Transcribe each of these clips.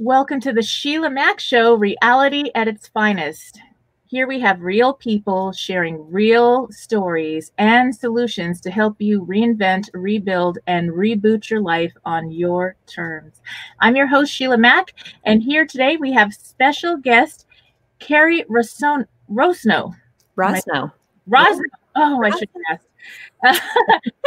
Welcome to the Sheila Mack Show, reality at its finest. Here we have real people sharing real stories and solutions to help you reinvent, rebuild, and reboot your life on your terms. I'm your host, Sheila Mack, and here today we have special guest, Cari Rosno. Rosno. Oh, I should have asked.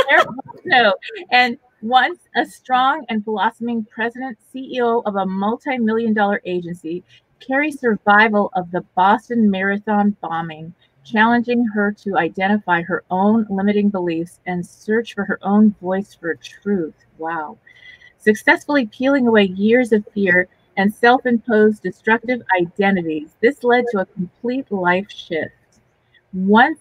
Cari Rosno. And once a strong and blossoming president, CEO of a multi-million-dollar agency, Cari's survival of the Boston Marathon bombing, challenging her to identify her own limiting beliefs and search for her own voice for truth. Wow. Successfully peeling away years of fear and self-imposed destructive identities, this led to a complete life shift. One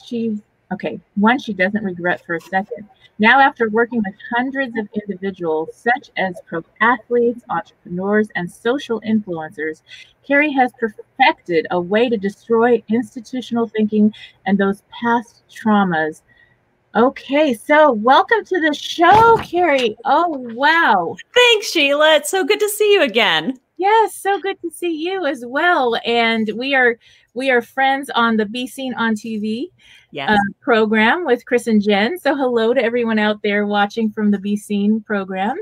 she doesn't regret for a second. Now, after working with hundreds of individuals, such as pro athletes, entrepreneurs, and social influencers, Cari has perfected a way to destroy institutional thinking and those past traumas. Okay, so welcome to the show, Cari. Oh, wow. Thanks, Sheila. It's so good to see you again. Yes, so good to see you as well. And we are friends on the Be Seen on TV program with Chris and Jen. So hello to everyone out there watching from the Be Seen program.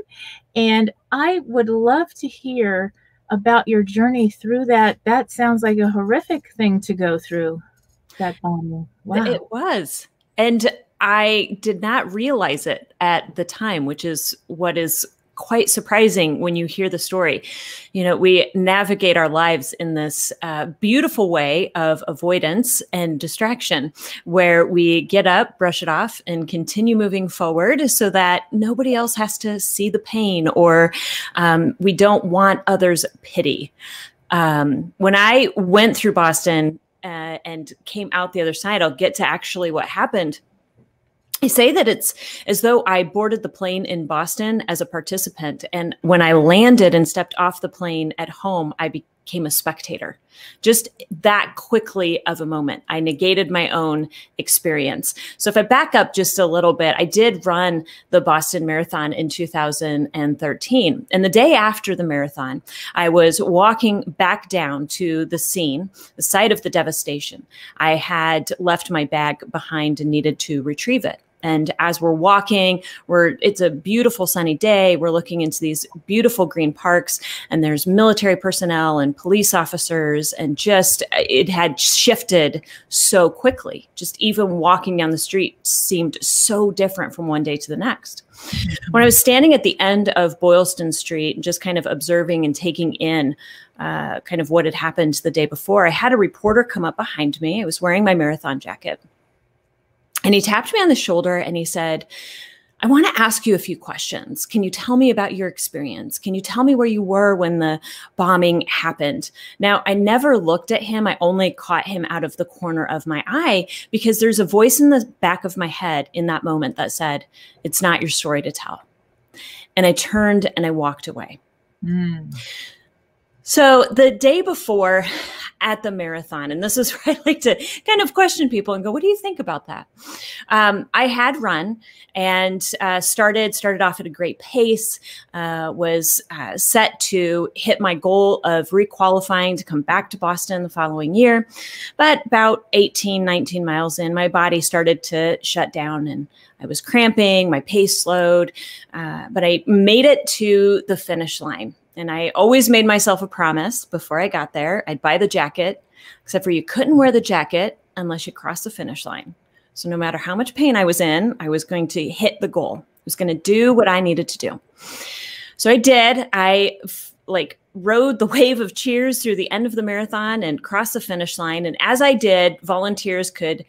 And I would love to hear about your journey through that. That sounds like a horrific thing to go through, that bombing. Wow. It was. And I did not realize it at the time, which is what is quite surprising when you hear the story. You know, we navigate our lives in this beautiful way of avoidance and distraction, where we get up, brush it off, and continue moving forward so that nobody else has to see the pain, or we don't want others' pity. When I went through Boston and came out the other side, I'll get to actually what happened. I say that it's as though I boarded the plane in Boston as a participant. And when I landed and stepped off the plane at home, I became a spectator. Just that quickly of a moment. I negated my own experience. So if I back up just a little bit, I did run the Boston Marathon in 2013. And the day after the marathon, I was walking back down to the scene, the site of the devastation. I had left my bag behind and needed to retrieve it. And as we're walking, it's a beautiful sunny day. We're looking into these beautiful green parks, and there's military personnel and police officers, and just it had shifted so quickly. Just even walking down the street seemed so different from one day to the next. When I was standing at the end of Boylston Street, just kind of observing and taking in kind of what had happened the day before, I had a reporter come up behind me. I was wearing my marathon jacket. And he tapped me on the shoulder and he said, I want to ask you a few questions. Can you tell me about your experience? Can you tell me where you were when the bombing happened? Now, I never looked at him. I only caught him out of the corner of my eye, because there's a voice in the back of my head in that moment that said, it's not your story to tell. And I turned and I walked away. So the day before at the marathon, and this is where I like to kind of question people and go, what do you think about that? I had run and started off at a great pace, was set to hit my goal of requalifying to come back to Boston the following year. But about 18, 19 miles in, my body started to shut down and I was cramping, my pace slowed, but I made it to the finish line. And I always made myself a promise before I got there, I'd buy the jacket, except for you couldn't wear the jacket unless you crossed the finish line. So no matter how much pain I was in, I was going to hit the goal. I was going to do what I needed to do. So I did. I rode the wave of cheers through the end of the marathon and crossed the finish line. And as I did, volunteers could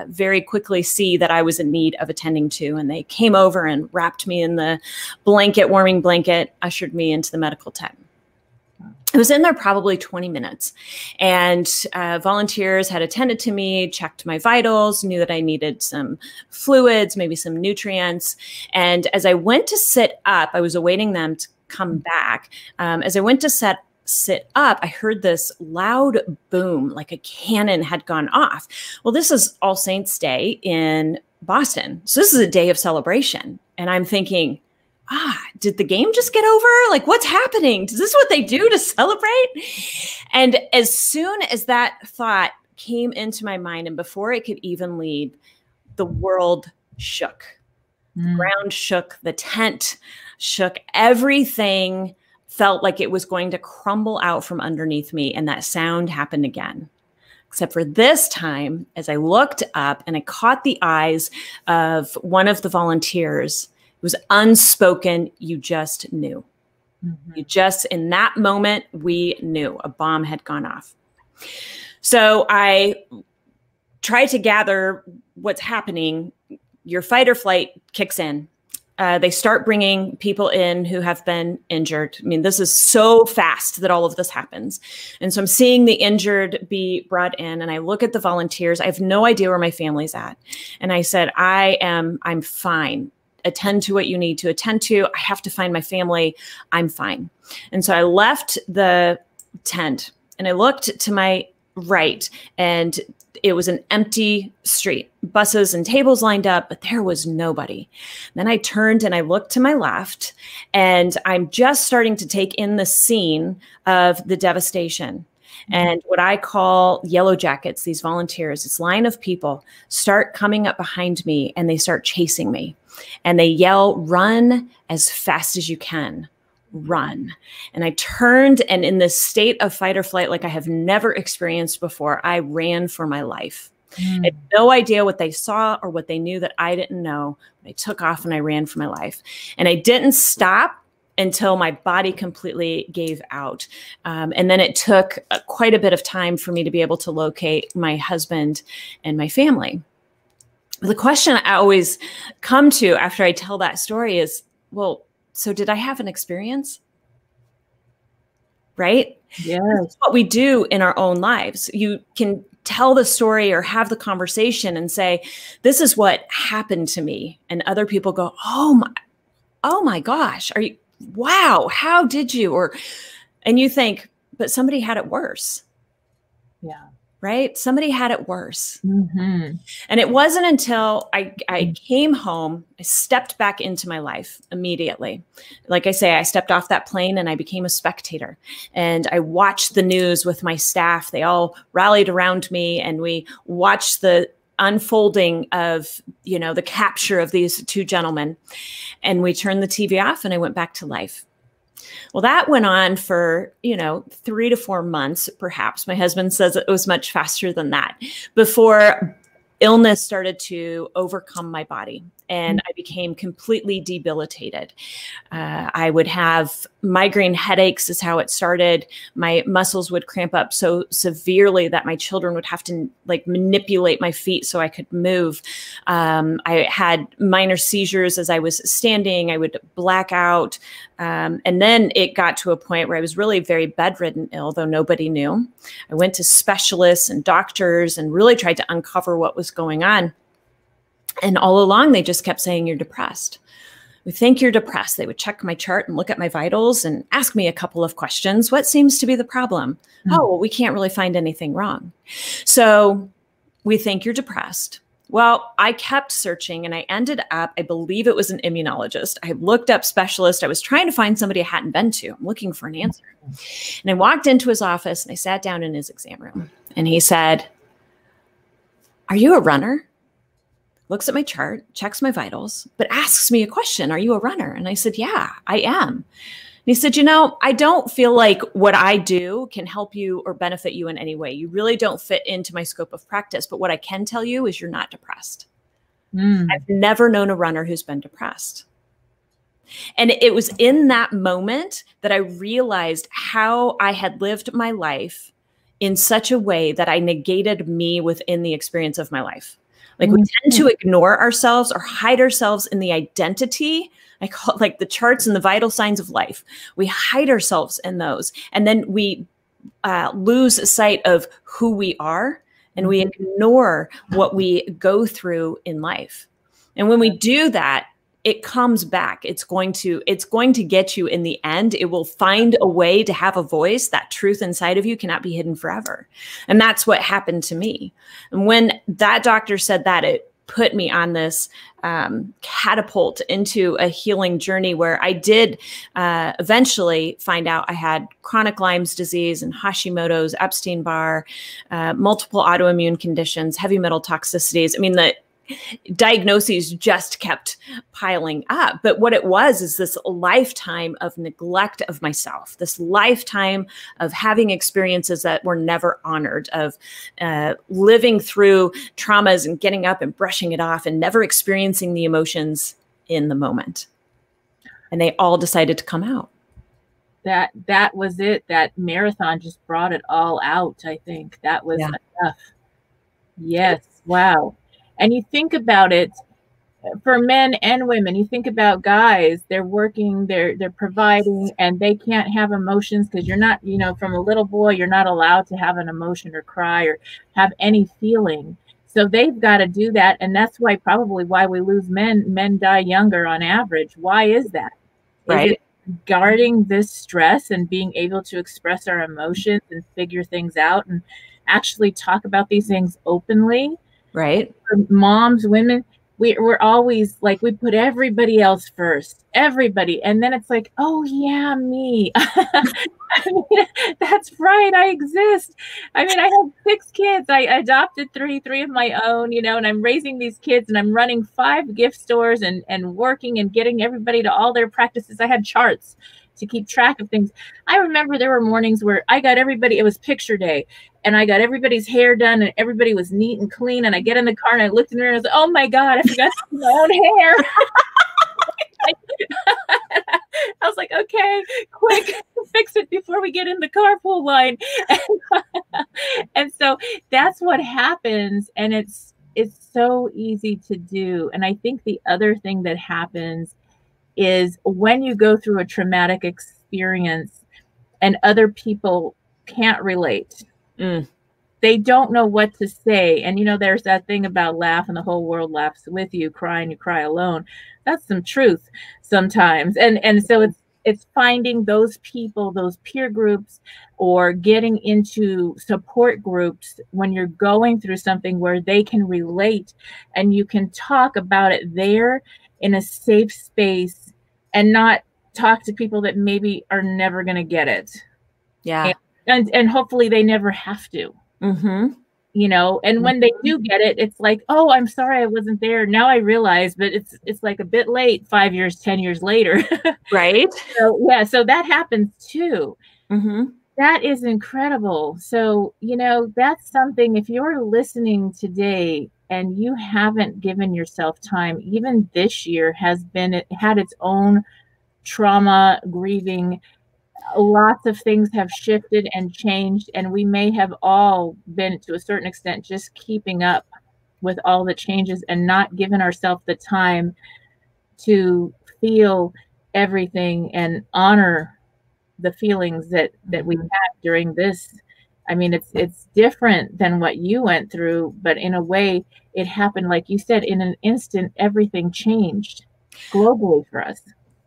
very quickly see that I was in need of attending to. And they came over and wrapped me in the warming blanket, ushered me into the medical tent. I was in there probably 20 minutes, and volunteers had attended to me, checked my vitals, knew that I needed some fluids, maybe some nutrients. And as I went to sit up, I was awaiting them to come back. As I went to sit up, I heard this loud boom, like a cannon had gone off. Well, this is All Saints Day in Boston. So this is a day of celebration. And I'm thinking, did the game just get over? Like, what's happening? Is this what they do to celebrate? And as soon as that thought came into my mind, and before it could even leave, the world shook. The ground shook, the tent shook, everything felt like it was going to crumble out from underneath me. And that sound happened again. Except for this time, as I looked up and I caught the eyes of one of the volunteers, it was unspoken. You just knew. You just, in that moment, we knew a bomb had gone off. So I tried to gather what's happening. Your fight or flight kicks in. They start bringing people in who have been injured. I mean, this is so fast that all of this happens. And so I'm seeing the injured be brought in, and I look at the volunteers. I have no idea where my family's at. And I said, I'm fine. Attend to what you need to attend to. I have to find my family. I'm fine. And so I left the tent and I looked to my right, and it was an empty street, buses and tables lined up, but there was nobody. Then I turned and I looked to my left, and I'm just starting to take in the scene of the devastation. And what I call yellow jackets, these volunteers, this line of people start coming up behind me, and they start chasing me, and they yell, "Run as fast as you can. Run." And I turned, and in this state of fight or flight like I have never experienced before, I ran for my life. I had no idea what they saw or what they knew that I didn't know. I took off and I ran for my life. And I didn't stop until my body completely gave out. And then it took quite a bit of time for me to be able to locate my husband and my family. The question I always come to after I tell that story is, well, so did I have an experience? Right? Yes. That's what we do in our own lives. You can tell the story or have the conversation and say, this is what happened to me. And other people go, oh my gosh, wow, how did you? And you think, but somebody had it worse. Yeah. Right? Somebody had it worse. And it wasn't until I came home, I stepped back into my life immediately. Like I say, I stepped off that plane and I became a spectator. And I watched the news with my staff. They all rallied around me, and we watched the unfolding of, the capture of these two gentlemen. And we turned the TV off, and I went back to life. Well, that went on for, 3 to 4 months, perhaps. My husband says it was much faster than that, before illness started to overcome my body. And I became completely debilitated. I would have migraine headaches is how it started. My muscles would cramp up so severely that my children would have to manipulate my feet so I could move. I had minor seizures as I was standing. I would black out. And then it got to a point where I was really very bedridden ill, though nobody knew. I went to specialists and doctors and really tried to uncover what was going on. And all along, they just kept saying, you're depressed. We think you're depressed. They would check my chart and look at my vitals and ask me a couple of questions. What seems to be the problem? Oh, well, we can't really find anything wrong. So we think you're depressed. Well, I kept searching, and I ended up, I believe it was an immunologist. I looked up specialist. I was trying to find somebody I hadn't been to. I'm looking for an answer. And I walked into his office, and I sat down in his exam room. And he said, are you a runner? Looks at my chart, checks my vitals, but asks me a question. Are you a runner? And I said, yeah, I am. And he said, I don't feel like what I do can help you or benefit you in any way. You really don't fit into my scope of practice. But what I can tell you is you're not depressed. I've never known a runner who's been depressed. And it was in that moment that I realized how I had lived my life in such a way that I negated me within the experience of my life. We tend to ignore ourselves or hide ourselves in the identity. I call it the charts and the vital signs of life. We hide ourselves in those. And then we lose sight of who we are, and we ignore what we go through in life. And when we do that, it comes back. It's going to get you in the end. It will find a way to have a voice. That truth inside of you cannot be hidden forever. And that's what happened to me. And when that doctor said that, it put me on this catapult into a healing journey where I did eventually find out I had chronic Lyme's disease and Hashimoto's, Epstein-Barr, multiple autoimmune conditions, heavy metal toxicities. I mean, the diagnoses just kept piling up. But what it was is this lifetime of neglect of myself, this lifetime of having experiences that were never honored, of living through traumas and getting up and brushing it off and never experiencing the emotions in the moment. And they all decided to come out. That was it. That marathon just brought it all out. I think that was enough. Yes. Wow. And you think about it for men and women, you think about guys, they're working, they're providing, and they can't have emotions because you're not, you know, from a little boy, you're not allowed to have an emotion or cry or have any feeling. So they've got to do that. And that's why probably why we lose men. Men die younger on average. Why is that? Right. Is it guarding this stress and being able to express our emotions and figure things out and actually talk about these things openly? Right. For moms, women, we're always like, we put everybody else first, everybody. And then it's like, oh yeah, me. I mean, that's right. I exist. I mean, I have 6 kids. I adopted three of my own, you know, and I'm raising these kids and I'm running 5 gift stores and working and getting everybody to all their practices. I had charts to keep track of things. I remember there were mornings where I got everybody, it was picture day, and I got everybody's hair done and everybody was neat and clean. And I get in the car and I looked in the mirror and I was like, oh my God, I forgot to do my own hair. I was like, okay, quick, fix it before we get in the carpool line. And so that's what happens. And it's so easy to do. And I think the other thing that happens is when you go through a traumatic experience and other people can't relate, they don't know what to say. And, you know, there's that thing about laugh and the whole world laughs with you, cry and you cry alone. That's some truth sometimes. And so it's finding those people, those peer groups, or getting into support groups when you're going through something where they can relate and you can talk about it there in a safe space and not talk to people that maybe are never going to get it. Yeah. And hopefully they never have to. Mm-hmm. You know, and when they do get it, it's like, oh, I'm sorry I wasn't there. Now I realize, but it's like a bit late, 5 years, 10 years later. Right. So yeah, so that happens too. Mm-hmm. That is incredible. So, you know, that's something, if you're listening today and you haven't given yourself time, even this year had its own trauma, grieving. Lots of things have shifted and changed, and we may have all been, to a certain extent, just keeping up with all the changes and not giving ourselves the time to feel everything and honor the feelings that we had during this. I mean, it's different than what you went through, but in a way it happened, like you said, in an instant. Everything changed globally for us.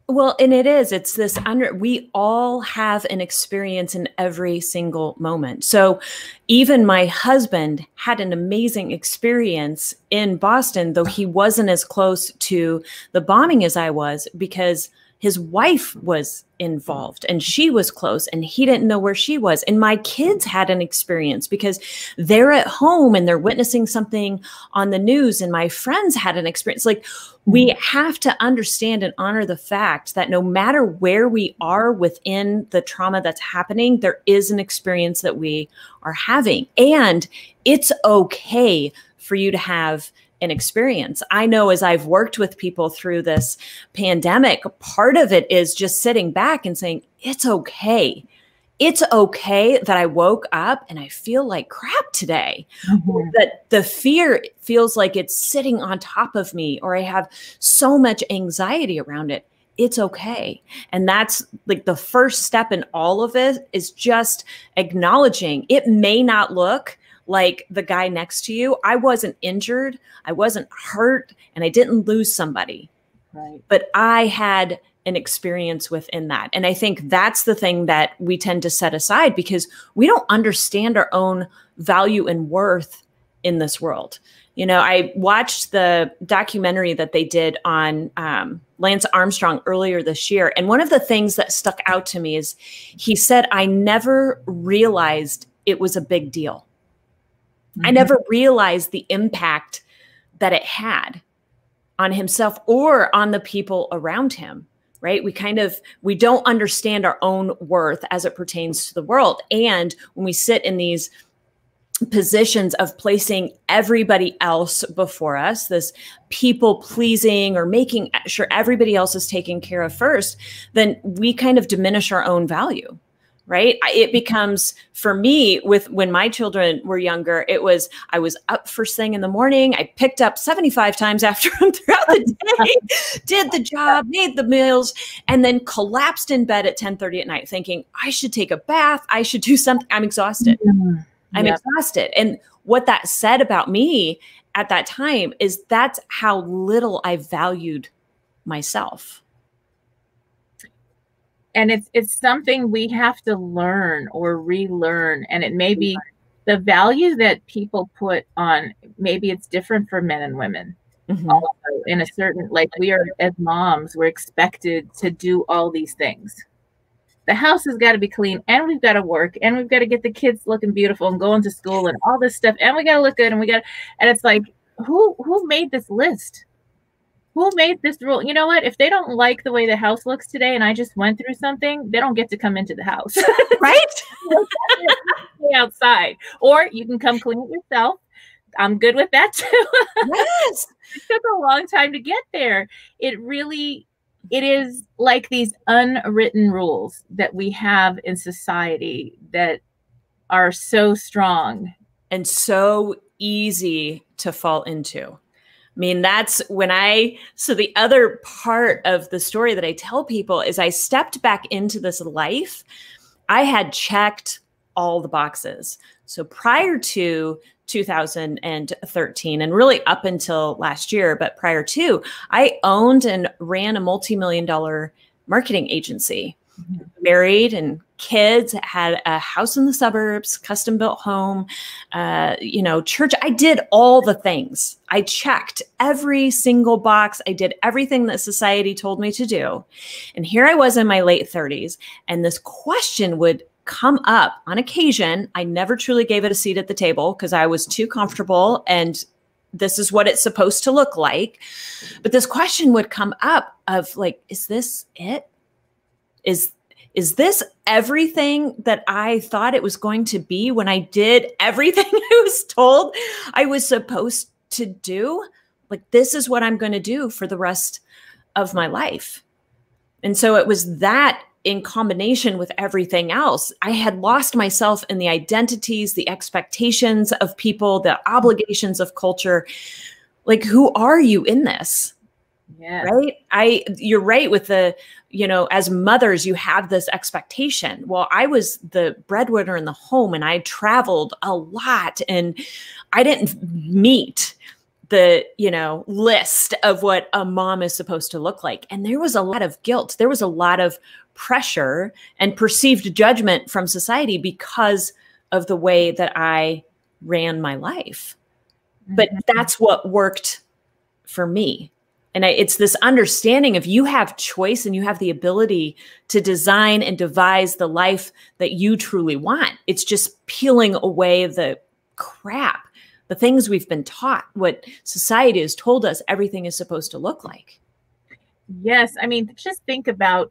Well, and it's this we all have an experience in every single moment. So even my husband had an amazing experience in Boston, though he wasn't as close to the bombing as I was, because his wife was involved and she was close and he didn't know where she was. And my kids had an experience because they're at home and they're witnessing something on the news, and my friends had an experience. Like, we have to understand and honor the fact that no matter where we are within the trauma that's happening, there is an experience that we are having. And it's okay for you to have an experience. I know, as I've worked with people through this pandemic, part of it is just sitting back and saying, it's okay. It's okay that I woke up and I feel like crap today. Mm-hmm. That the fear feels like it's sitting on top of me, or I have so much anxiety around it. It's okay. And that's like the first step in all of it, is just acknowledging it may not look like the guy next to you. I wasn't injured, I wasn't hurt, and I didn't lose somebody. Right. But I had an experience within that. And I think that's the thing that we tend to set aside, because we don't understand our own value and worth in this world. You know, I watched the documentary that they did on Lance Armstrong earlier this year. And one of the things that stuck out to me is he said, I never realized it was a big deal. I never realized the impact that it had on himself or on the people around him, right? We don't understand our own worth as it pertains to the world. And when we sit in these positions of placing everybody else before us, this people pleasing or making sure everybody else is taken care of first, then we kind of diminish our own value. Right? It becomes, for me, when my children were younger, I was up first thing in the morning. I picked up 75 times after them throughout the day, did the job, made the meals, and then collapsed in bed at 10:30 at night thinking, I should take a bath. I should do something. I'm exhausted. I'm exhausted. And what that said about me at that time is that's how little I valued myself. And it's something we have to learn or relearn. And it may be the value that people put on, maybe it's different for men and women. Also, in a certain, like we are as moms, we're expected to do all these things. The house has got to be clean, and we've got to work, and we've got to get the kids looking beautiful and going to school and all this stuff. And we got to look good, and and it's like, who made this list? Who made this rule? You know what? If they don't like the way the house looks today and I just went through something, they don't get to come into the house. Right? Stay outside. Or you can come clean it yourself. I'm good with that too. Yes. It took a long time to get there. It is like these unwritten rules that we have in society that are so strong. And so easy to fall into. I mean, that's so the other part of the story that I tell people is I stepped back into this life. I had checked all the boxes. So prior to 2013 and really up until last year, but prior to, I owned and ran a multi-million-dollar marketing agency. Married and kids, had a house in the suburbs, custom built home, church. I did all the things. I checked every single box. I did everything that society told me to do. And here I was in my late 30s, and this question would come up on occasion. I never truly gave it a seat at the table because I was too comfortable, and this is what it's supposed to look like. But this question would come up of like, is this it? Is this everything that I thought it was going to be when I did everything I was told I was supposed to do? Like, this is what I'm going to do for the rest of my life. And so it was that in combination with everything else. I had lost myself in the identities, the expectations of people, the obligations of culture. Like, who are you in this? Yeah. Right. You're right with as mothers, you have this expectation. Well, I was the breadwinner in the home and I traveled a lot and I didn't meet the, list of what a mom is supposed to look like. And there was a lot of guilt. There was a lot of pressure and perceived judgment from society because of the way that I ran my life. But that's what worked for me. And it's this understanding of you have choice and you have the ability to design and devise the life that you truly want. It's just peeling away the crap, the things we've been taught, what society has told us everything is supposed to look like. Yes. I mean, just think about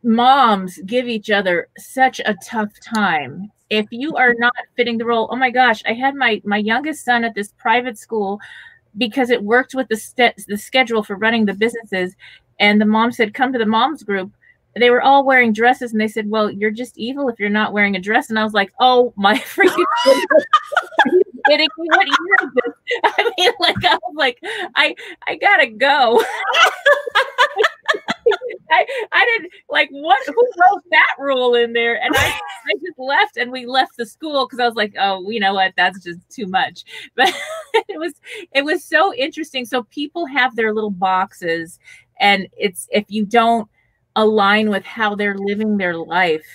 moms give each other such a tough time. If you are not fitting the role, oh my gosh, I had my youngest son at this private school because it worked with the schedule for running the businesses. And the mom said, come to the moms group. They were all wearing dresses. And they said, well, you're just evil if you're not wearing a dress. And I was like, oh my freaking goodness. Are you kidding me? What year is this? I mean, I was like, I gotta go. I didn't who wrote that rule in there? And I just left, and we left the school because I was like, oh, you know what? That's just too much. But it was so interesting. So people have their little boxes, and if you don't align with how they're living their life,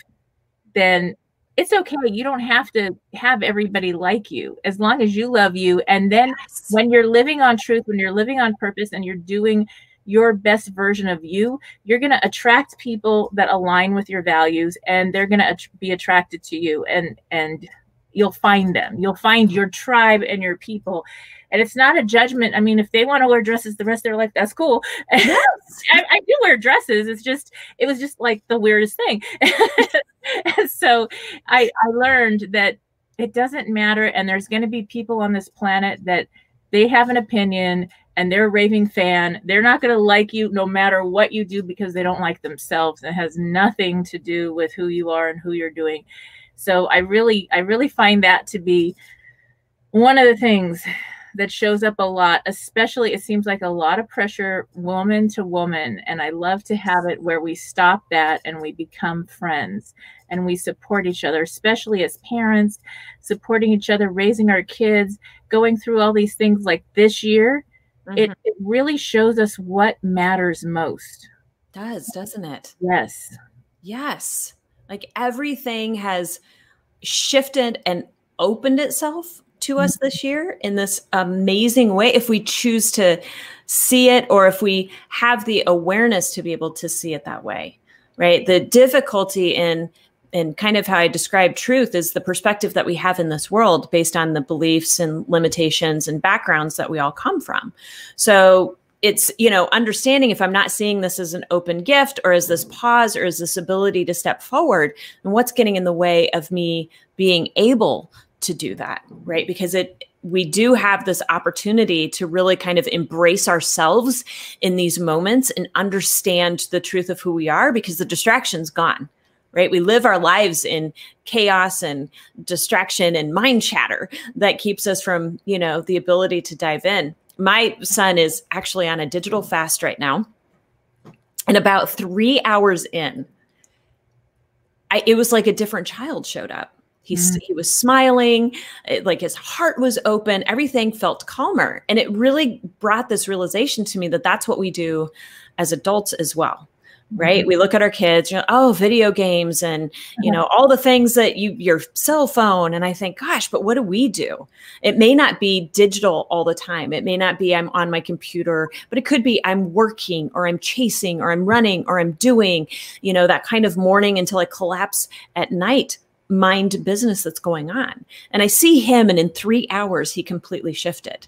then it's okay. You don't have to have everybody like you, as long as you love you. And then when you're living on truth, when you're living on purpose, and you're doing your best version of you, you're going to attract people that align with your values, and they're going to be attracted to you, and you'll find them. You'll find your tribe and your people. And it's not a judgment. I mean, if they want to wear dresses the rest of their life, that's cool. Yes. I do wear dresses. It was just like the weirdest thing. And so I learned that it doesn't matter. And there's going to be people on this planet that they have an opinion and they're a raving fan. They're not going to like you no matter what you do, because they don't like themselves. It has nothing to do with who you are and who you're doing. So I really find that to be one of the things that shows up a lot, especially it seems like a lot of pressure woman to woman. And I love to have it where we stop that and we become friends and we support each other, especially as parents, supporting each other, raising our kids, going through all these things like this year. It really shows us what matters most. Doesn't it? Yes. Yes. Like everything has shifted and opened itself to us this year in this amazing way, if we choose to see it, or if we have the awareness to be able to see it that way, right? The difficulty in kind of how I describe truth is the perspective that we have in this world based on the beliefs and limitations and backgrounds that we all come from. So it's, understanding if I'm not seeing this as an open gift, or as this pause, or as this ability to step forward, and what's getting in the way of me being able to do that, right? Because we do have this opportunity to really kind of embrace ourselves in these moments and understand the truth of who we are, because the distraction's gone, right? We live our lives in chaos and distraction and mind chatter that keeps us from, the ability to dive in. My son is actually on a digital fast right now. And about 3 hours in, it was like a different child showed up. He was smiling, like his heart was open. Everything felt calmer. And it really brought this realization to me that that's what we do as adults as well, right? We look at our kids, video games and, all the things that your cell phone. And I think, gosh, but what do we do? It may not be digital all the time. It may not be I'm on my computer, but it could be I'm working, or I'm chasing, or I'm running, or I'm doing, that kind of morning until I collapse at night mind business that's going on. And I see him, and in 3 hours, he completely shifted.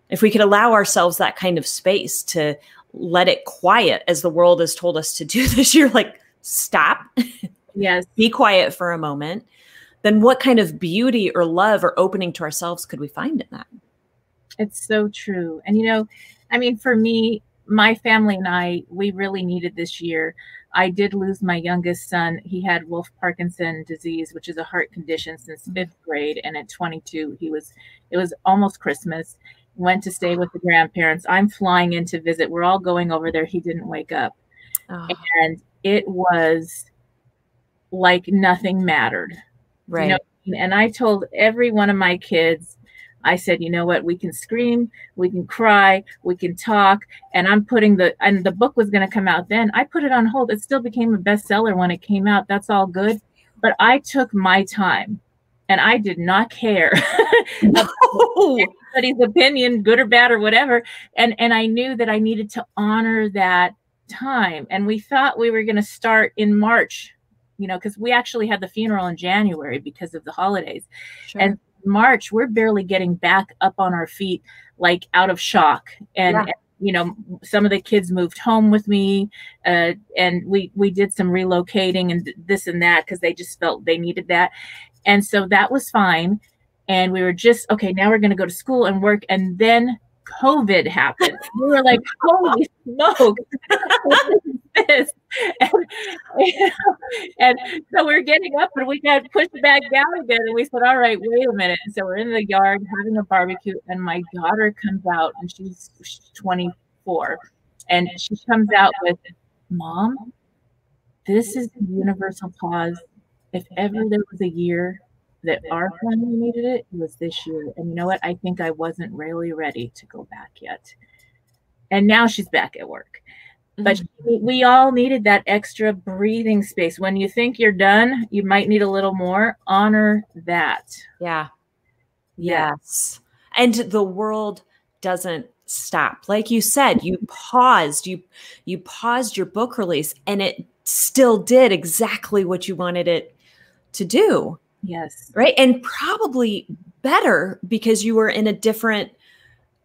If we could allow ourselves that kind of space to let it quiet, as the world has told us to do this year, like stop, yes, be quiet for a moment, then what kind of beauty or love or opening to ourselves could we find in that? It's so true. And, for me, my family and I, we really needed this year. I did lose my youngest son. He had Wolff-Parkinson disease, which is a heart condition, since 5th grade. And at 22, it was almost Christmas, went to stay with the grandparents. I'm flying in to visit. We're all going over there. He didn't wake up. Oh. And it was like nothing mattered. Right. And I told every one of my kids, I said, you know what, we can scream, we can cry, we can talk. And the book was going to come out then. I put it on hold. It still became a bestseller when it came out. That's all good. But I took my time, and I did not care about anybody's opinion, good or bad or whatever. And I knew that I needed to honor that time. And we thought we were going to start in March, because we actually had the funeral in January because of the holidays. Sure. And March, we're barely getting back up on our feet, like out of shock. And some of the kids moved home with me, and we did some relocating and this and that, because they just felt they needed that. And so that was fine. And we were just, okay, now we're going to go to school and work. And then COVID happened. We were like, holy smoke, what is this? And so we're getting up, and we got pushed back down again. And we said, all right, wait a minute. And so we're in the yard having a barbecue, and my daughter comes out, and she's 24. And she comes out with, Mom, this is the universal pause. If ever there was a year that our family needed it, it was this year. And you know what? I think I wasn't really ready to go back yet. And now she's back at work. But we all needed that extra breathing space. When you think you're done, you might need a little more. Honor that. Yeah. Yes. And the world doesn't stop. Like you said, you paused your book release, and it still did exactly what you wanted it to do. Yes. Right. And probably better because you were in a different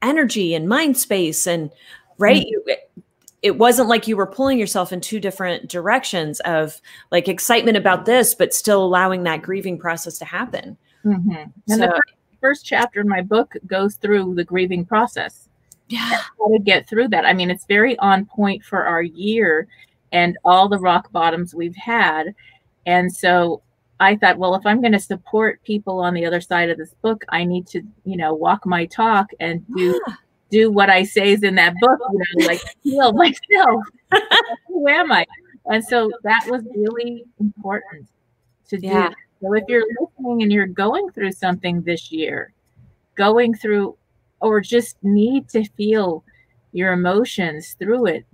energy and mind space. And right. It wasn't like you were pulling yourself in two different directions of like excitement about this, but still allowing that grieving process to happen. And the first chapter in my book goes through the grieving process. Yeah. How to get through that. I mean, it's very on point for our year and all the rock bottoms we've had. And so I thought, well, if I'm going to support people on the other side of this book, I need to, walk my talk and do what I say is in that book, like heal myself. Who am I? And so that was really important to do. So if you're listening and you're going through something this year, or just need to feel your emotions through it,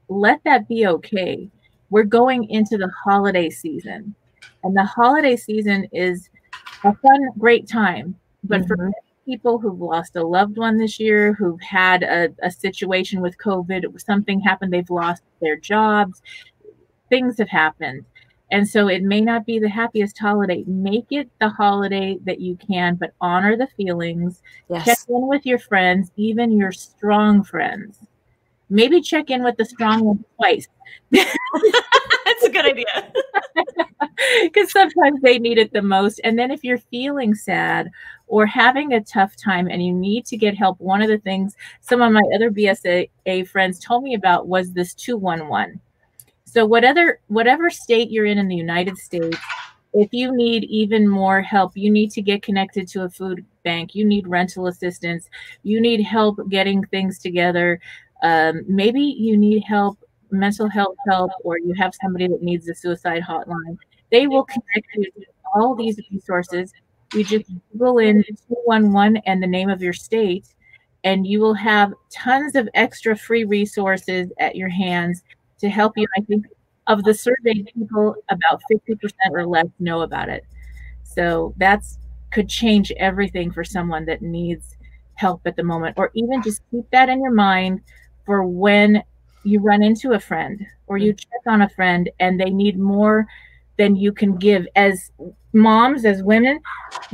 let that be okay. We're going into the holiday season, and the holiday season is a fun, great time. But for people who've lost a loved one this year, who've had a situation with COVID, something happened, they've lost their jobs, things have happened. And so it may not be the happiest holiday. Make it the holiday that you can, but honor the feelings. Yes. Check in with your friends, even your strong friends. Maybe check in with the strong ones twice. That's a good idea. Because sometimes they need it the most. And then if you're feeling sad or having a tough time and you need to get help, one of the things some of my other BSA friends told me about was this 211. So whatever state you're in the United States, if you need even more help, you need to get connected to a food bank, you need rental assistance, you need help getting things together. Maybe you need help, mental health help, or you have somebody that needs a suicide hotline. They will connect you to all these resources. You just Google in 211 and the name of your state, and you will have tons of extra free resources at your hands to help you. I think of the surveyed people, about 50% or less know about it. So that's could change everything for someone that needs help at the moment, or even just keep that in your mind for when you run into a friend or you check on a friend and they need more than you can give. As moms, as women,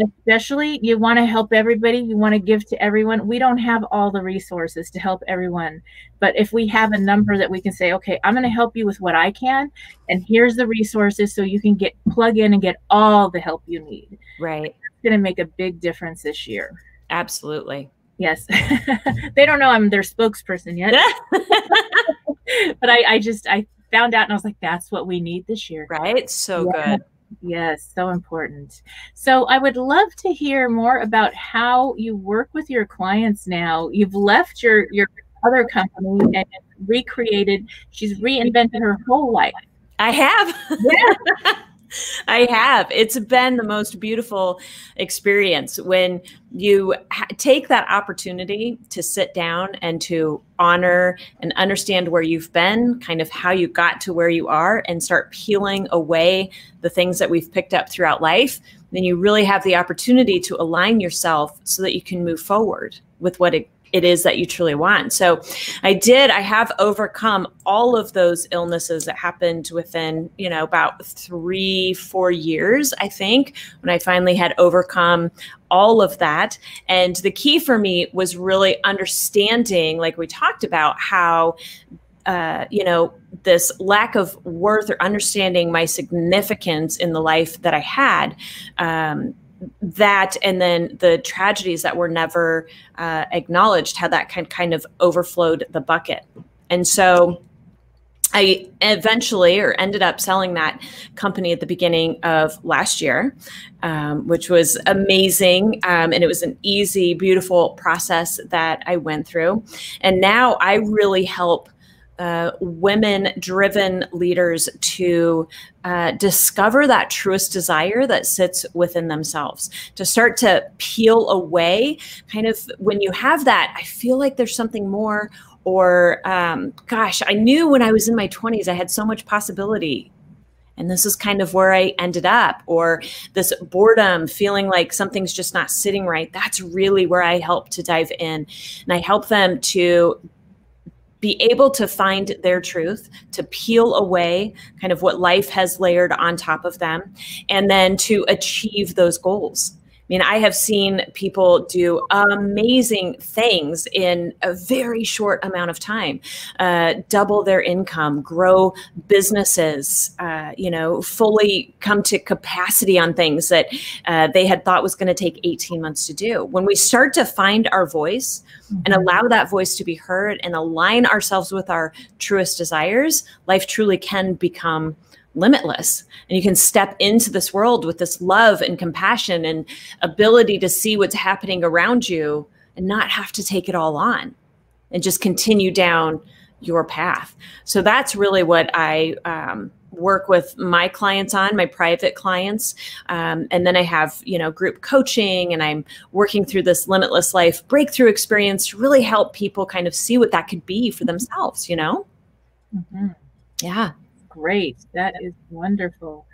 especially, you want to help everybody. You want to give to everyone. We don't have all the resources to help everyone. But if we have a number that we can say, okay, I'm going to help you with what I can, and here's the resources so you can plug in and get all the help you need. Right. It's going to make a big difference this year. Absolutely. Yes. They don't know I'm their spokesperson yet. But I found out and I was like, that's what we need this year. Right. So good. Yes, so important. So I would love to hear more about how you work with your clients now. You've left your other company and recreated. She's reinvented her whole life. I have. Yeah. I have. It's been the most beautiful experience when you take that opportunity to sit down and to honor and understand where you've been, kind of how you got to where you are, and start peeling away the things that we've picked up throughout life. Then you really have the opportunity to align yourself so that you can move forward with what it is that you truly want. So I have overcome all of those illnesses that happened within, about 3-4 years, I think, when I finally had overcome all of that. And the key for me was really understanding, like we talked about, how this lack of worth or understanding my significance in the life that I had, that, and then the tragedies that were never acknowledged, how that kind of overflowed the bucket. And so I eventually ended up selling that company at the beginning of last year, which was amazing. And it was an easy, beautiful process that I went through. And now I really help women-driven leaders to discover that truest desire that sits within themselves, to start to peel away kind of when you have that, I feel like there's something more, Or, gosh, I knew when I was in my 20s, I had so much possibility. And this is kind of where I ended up. Or this boredom, feeling like something's just not sitting right. That's really where I help to dive in. And I help them to be able to find their truth, to peel away kind of what life has layered on top of them, and then to achieve those goals. I mean, I have seen people do amazing things in a very short amount of time, double their income, grow businesses, fully come to capacity on things that they had thought was going to take 18 months to do. When we start to find our voice and allow that voice to be heard and align ourselves with our truest desires, life truly can become limitless. And you can step into this world with this love and compassion and ability to see what's happening around you and not have to take it all on and just continue down your path. So that's really what I work with my clients on, my private clients. And then I have, group coaching, and I'm working through this limitless life breakthrough experience to really help people kind of see what that could be for themselves, Mm-hmm. Yeah. Great. That is wonderful.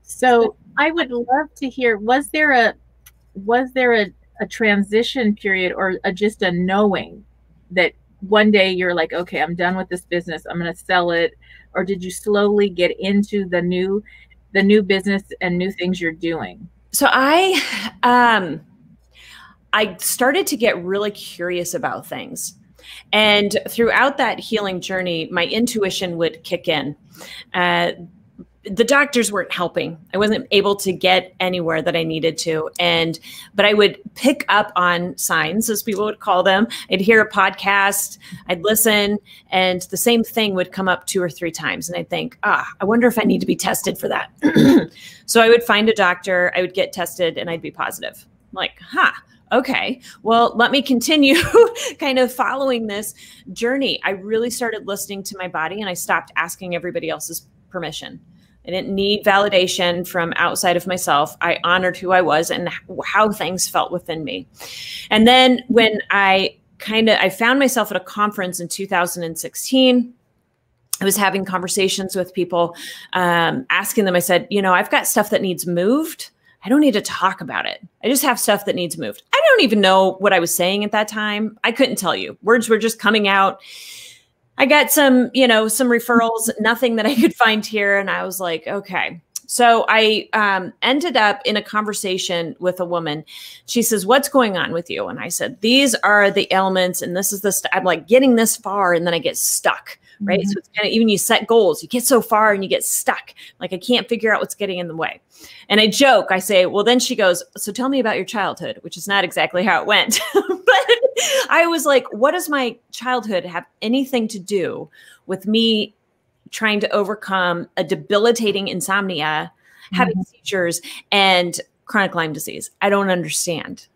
So I would love to hear, was there a transition period or just a knowing that one day you're like, okay, I'm done with this business, I'm going to sell it? Or did you slowly get into the new business and new things you're doing? So I started to get really curious about things. And throughout that healing journey, my intuition would kick in. The doctors weren't helping. I wasn't able to get anywhere that I needed to. But I would pick up on signs, as people would call them. I'd hear a podcast, I'd listen, and the same thing would come up 2 or 3 times. And I'd think, I wonder if I need to be tested for that. So I would find a doctor, I would get tested, and I'd be positive. I'm like, okay, well, let me continue kind of following this journey. I really started listening to my body, and I stopped asking everybody else's permission. I didn't need validation from outside of myself. I honored who I was and how things felt within me. And then when I found myself at a conference in 2016, I was having conversations with people, asking them, I said, I've got stuff that needs moved. I don't need to talk about it. I just have stuff that needs moved. I don't even know what I was saying at that time. I couldn't tell you. Words were just coming out. I got some referrals, nothing that I could find here. And I was like, okay. So I ended up in a conversation with a woman. She says, what's going on with you? And I said, these are the elements, and this is I'm like getting this far, and then I get stuck. Right. Mm-hmm. So it's kind of, even you set goals, you get so far and you get stuck. Like, I can't figure out what's getting in the way. And I joke, I say, well, then she goes, so tell me about your childhood, which is not exactly how it went. But I was like, what does my childhood have anything to do with me trying to overcome a debilitating insomnia, having seizures, and chronic Lyme disease? I don't understand.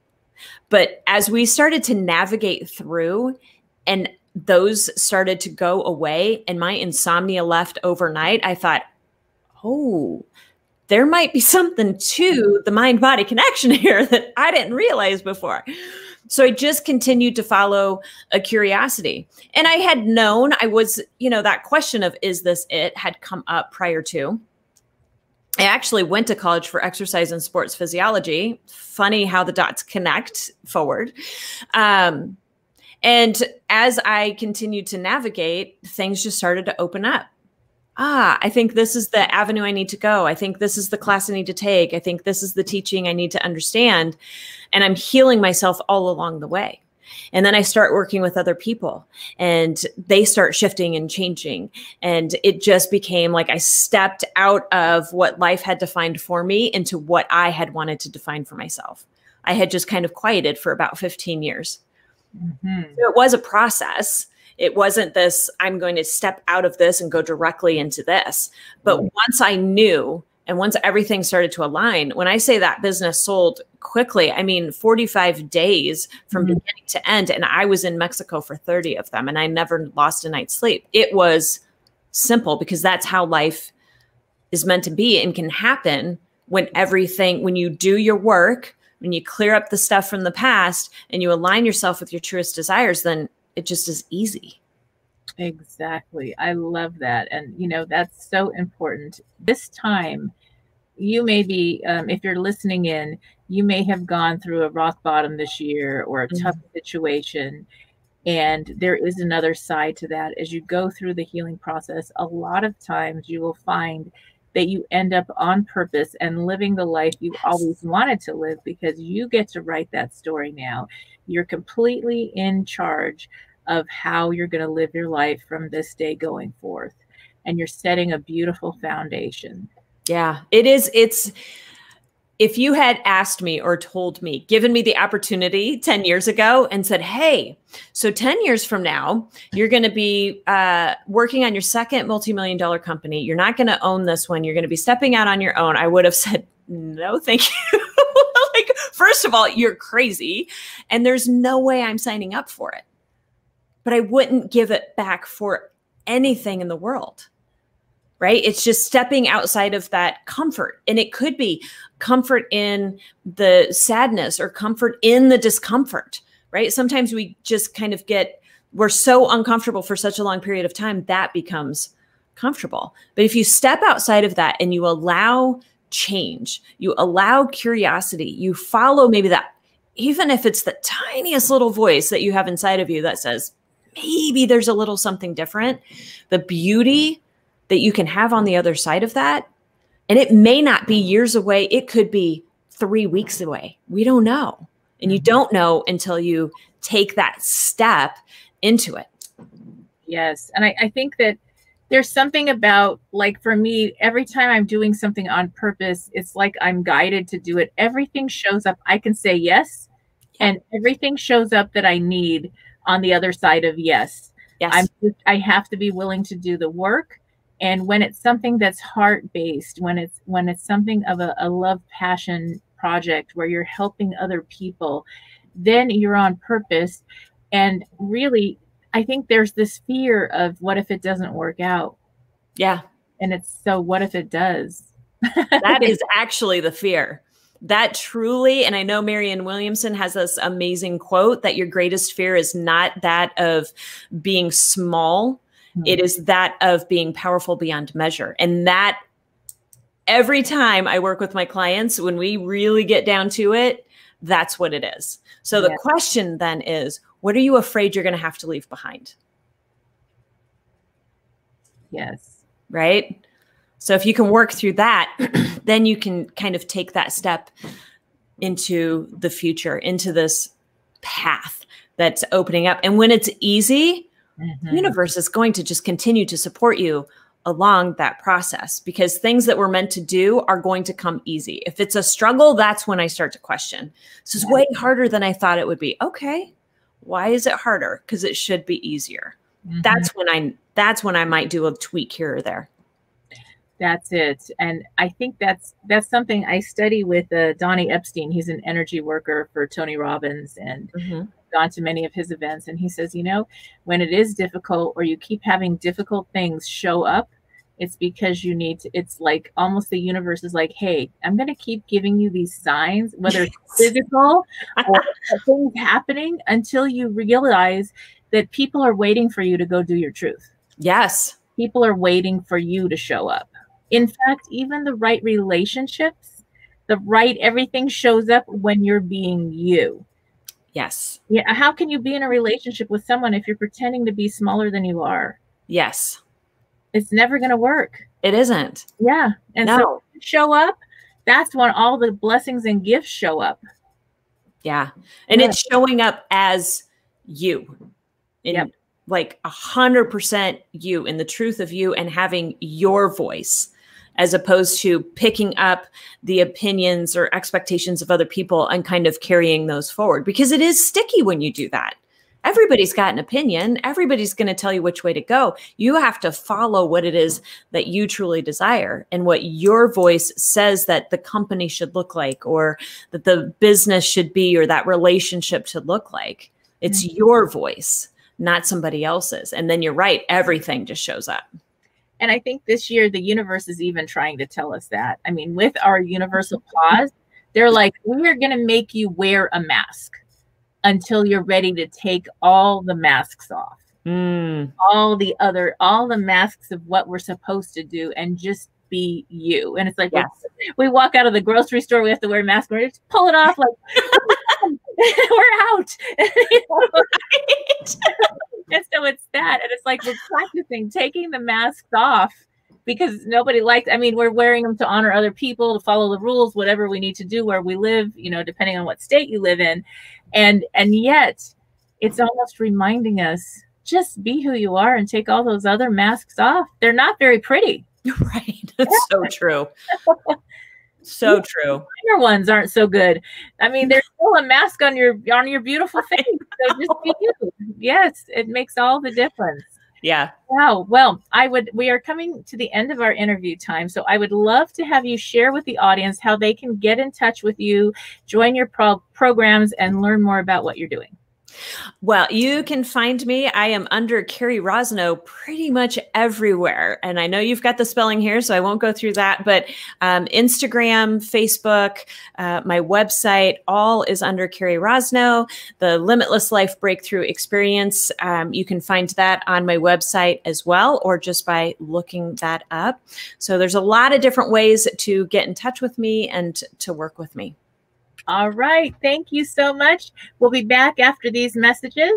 But as we started to navigate through, and those started to go away and my insomnia left overnight, I thought, oh, there might be something to the mind-body connection here that I didn't realize before. So I just continued to follow a curiosity. And I had known I was, that question of, is this it, had come up prior to. I actually went to college for exercise and sports physiology. Funny how the dots connect forward. And as I continued to navigate, things just started to open up. I think this is the avenue I need to go. I think this is the class I need to take. I think this is the teaching I need to understand. And I'm healing myself all along the way. And then I start working with other people, and they start shifting and changing. And it just became like I stepped out of what life had defined for me into what I had wanted to define for myself. I had just kind of quieted for about 15 years. Mm-hmm. So it was a process. It wasn't this, I'm going to step out of this and go directly into this. But once I knew, and once everything started to align, when I say that business sold quickly, I mean 45 days from beginning to end. And I was in Mexico for 30 of them, and I never lost a night's sleep. It was simple because that's how life is meant to be and can happen when you do your work, when you clear up the stuff from the past and you align yourself with your truest desires, then it just is easy. Exactly. I love that. And, you know, that's so important. This time, you may be, if you're listening in, you may have gone through a rock bottom this year or a tough situation. And there is another side to that. As you go through the healing process, a lot of times you will find that you end up on purpose and living the life you always wanted to live, because you get to write that story now. You're completely in charge of how you're going to live your life from this day going forth. And you're setting a beautiful foundation. Yeah, it is. If you had asked me or told me, given me the opportunity 10 years ago and said, hey, so 10 years from now, you're going to be working on your second multi-million-dollar company. You're not going to own this one. You're going to be stepping out on your own. I would have said, no, thank you. Like, first of all, you're crazy. And there's no way I'm signing up for it. But I wouldn't give it back for anything in the world. Right? It's just stepping outside of that comfort. And it could be comfort in the sadness or comfort in the discomfort, right? Sometimes we just kind of we're so uncomfortable for such a long period of time that becomes comfortable. But if you step outside of that and you allow change, you allow curiosity, you follow maybe that, even if it's the tiniest little voice that you have inside of you that says, maybe there's a little something different, the beauty that you can have on the other side of that. And it may not be years away. It could be 3 weeks away. We don't know. And you don't know until you take that step into it. Yes. And I think that there's something about, like, for me, every time I'm doing something on purpose, it's like I'm guided to do it. Everything shows up. I can say yes. And everything shows up that I need on the other side of yes. Yes. I have to be willing to do the work. And when it's something that's heart-based, when it's something of a love passion project where you're helping other people, then you're on purpose. And really, I think there's this fear of, what if it doesn't work out? Yeah. And it's, so what if it does? That is actually the fear. That truly, and I know Marianne Williamson has this amazing quote that your greatest fear is not that of being small. It is that of being powerful beyond measure. And that, every time I work with my clients, when we really get down to it, that's what it is. So the question then is, what are you afraid you're going to have to leave behind? Yes. Right? So if you can work through that, then you can kind of take that step into the future, into this path that's opening up. And when it's easy, the universe is going to just continue to support you along that process, because things that we're meant to do are going to come easy. If it's a struggle, that's when I start to question. This is way harder than I thought it would be. Okay. Why is it harder? Because it should be easier. That's when I might do a tweak here or there. That's it. And I think that's something I study with Donnie Epstein. He's an energy worker for Tony Robbins, and gone to many of his events. And he says, you know, when it is difficult, or you keep having difficult things show up, it's because you need to, it's like almost the universe is like, hey, I'm going to keep giving you these signs, whether it's physical or things happening, until you realize that people are waiting for you to go do your truth. Yes. People are waiting for you to show up. In fact, even the right relationships, everything shows up when you're being you. Yes. Yeah. How can you be in a relationship with someone if you're pretending to be smaller than you are? Yes. It's never going to work. It isn't. Yeah. And so when you show up, that's when all the blessings and gifts show up. Yeah. And it's showing up as you. Like 100% you, in the truth of you, and having your voice, as opposed to picking up the opinions or expectations of other people and kind of carrying those forward, because it is sticky when you do that. Everybody's got an opinion. Everybody's going to tell you which way to go. You have to follow what it is that you truly desire, and what your voice says that the company should look like, or that the business should be, or that relationship should look like. It's your voice, not somebody else's. And then you're right, everything just shows up. And I think this year, the universe is even trying to tell us that. I mean, with our universal pause, they're like, we're going to make you wear a mask. until you're ready to take all the masks off. All the masks of what we're supposed to do and just be you. And it's like, yes. we walk out of the grocery store, we have to wear a mask, we just pull it off like we're out. Right. And so it's that. And it's like we're practicing taking the masks off because nobody likes, I mean, we're wearing them to honor other people, to follow the rules, whatever we need to do where we live, you know, depending on what state you live in. And yet it's almost reminding us, just be who you are and take all those other masks off. They're not very pretty. Right. That's so true. So true. Your ones aren't so good. I mean, there's still a mask on your beautiful face. So just be you. Yes, it makes all the difference. Yeah. Wow. Well, we are coming to the end of our interview time. So I would love to have you share with the audience how they can get in touch with you, join your programs, and learn more about what you're doing. Well, you can find me. I am under Cari Rosno pretty much everywhere. And I know you've got the spelling here, so I won't go through that. But Instagram, Facebook, my website, all is under Cari Rosno. The Limitless Life Breakthrough Experience, you can find that on my website as well, or just by looking that up. So there's a lot of different ways to get in touch with me and to work with me. All right. Thank you so much. We'll be back after these messages.